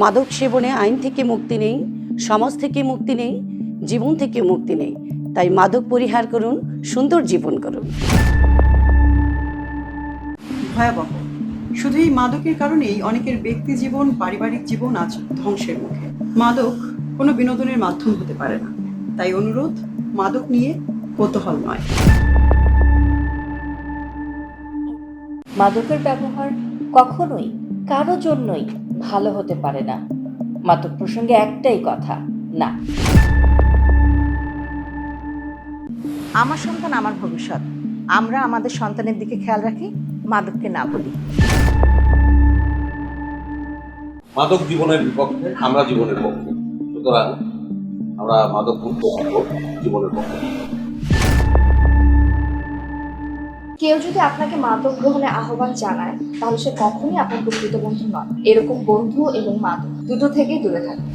মাদক সেবনে আইন থেকে মুক্তি নেই, সমাজ থেকে মুক্তি নেই, জীবন থেকে মুক্তি নেই। তাই মাদক পরিহার করুন, সুন্দর জীবন করুন। ভয়াবহ। শুধু এই মাদকের কারণেই অনেকের ব্যক্তি জীবন, পারিবারিক জীবন আজ ধ্বংসের মুখে। মাদক কোনো বিনোদনের মাধ্যম হতে পারে না। তাই অনুরোধ, মাদক নিয়ে কৌতূহল নয়। মাদকের ব্যবহার কখনোই কারো জন্যই ভালো হতে পারে না। মাদক প্রসঙ্গে একটাই কথা, না। আমার সন্তান আমার ভবিষ্যৎ। আমরা আমাদের সন্তানের দিকে খেয়াল রাখি, মাদককে না বলি। মাদক জীবনের বিপক্ষে, আমরা জীবনের পক্ষে। সুতরাং আমরা মাদক মুক্ত জীবনের পক্ষে। কেউ যদি আপনাকে মাদক গ্রহণে আহ্বান জানায়, তাহলে সে কখনোই আপনার প্রকৃত বন্ধু নয়। এরকম বন্ধু এবং মাদক দুটো থেকেই দূরে থাকুন।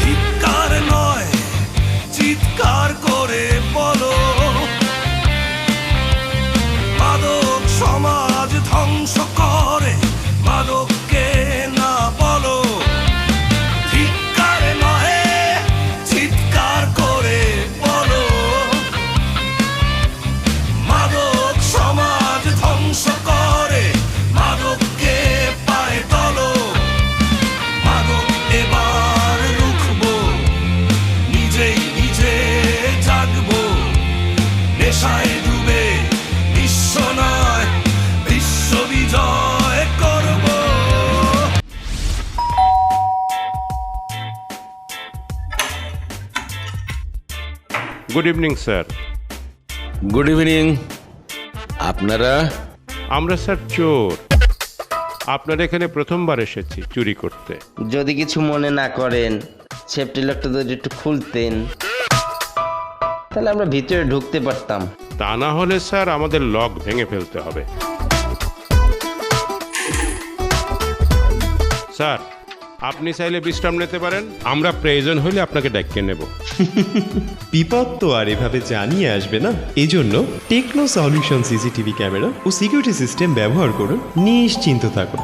চিৎকার নয়, চিৎকার করে বলো, মাদক সমাজ ধ্বংস করে, মাদককে না বলো। চিৎকার নয়, চিৎকার করে বলো, মাদক সমাজ ধ্বংস করে, মাদককে পায় তলো। মাদক এবার রুখবো, নিজেই নিজে জাগবো, নেশায় ডুবে বিশ্ব নয়, বিশ্ব বিজয় করবো। Good evening sir. Good evening. আপনারা? আমরা স্যার চোর। আপনার এখানে প্রথমবার এসেছি চুরি করতে। যদি কিছু মনে না করেন, সেফটি লকটা যদি একটু খুলতেন, তাহলে আমরা ভিতরে ঢুকতে পারতাম। তা না হলে স্যার আমাদের লক ভেঙে ফেলতে হবে। স্যার, আপনি চাইলে বিশ্রাম নিতে পারেন, আমরা প্রয়োজন হলে আপনাকে ডেকে নেব। বিপদ তো আর এভাবে জানিয়ে আসবে না। এজন্য টেকনো সলিউশন সিসিটিভি ক্যামেরা ও সিকিউরিটি সিস্টেম ব্যবহার করুন, নিশ্চিন্ত থাকুন।